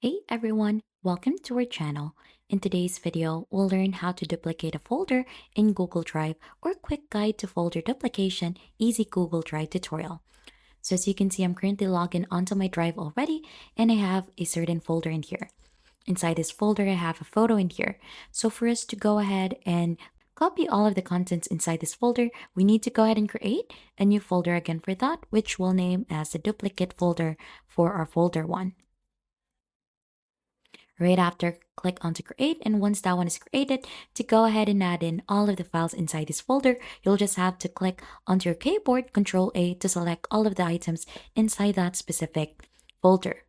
Hey everyone, welcome to our channel. In today's video, we'll learn how to duplicate a folder in Google Drive or quick guide to folder duplication, easy Google Drive tutorial. So as you can see, I'm currently logged in onto my Drive already and I have a certain folder in here. Inside this folder, I have a photo in here. So for us to go ahead and copy all of the contents inside this folder, we need to go ahead and create a new folder again for that, which we'll name as the duplicate folder for our folder one. Right after, click on to create, and once that one is created, to go ahead and add in all of the files inside this folder, you'll just have to click onto your keyboard, Control A, to select all of the items inside that specific folder.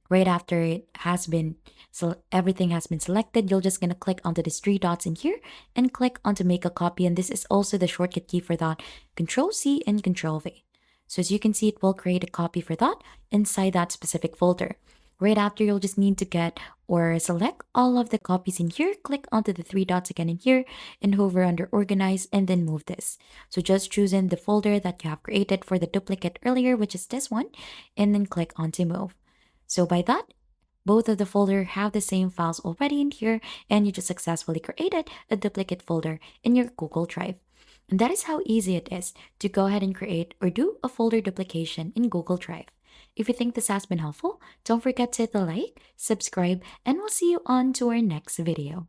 Right after it has been, so everything has been selected, you're just gonna click onto these three dots in here and click onto make a copy, and this is also the shortcut key for that, Control C and Control V. So as you can see, it will create a copy for that inside that specific folder. Right after, you'll just need to get or select all of the copies in here, click onto the three dots again in here and hover under organize and then move this. So just choose in the folder that you have created for the duplicate earlier, which is this one, and then click onto move. So by that, both of the folder have the same files already in here and you just successfully created a duplicate folder in your Google Drive. And that is how easy it is to go ahead and create or do a folder duplication in Google Drive. If you think this has been helpful, don't forget to hit the like, subscribe, and we'll see you on to our next video.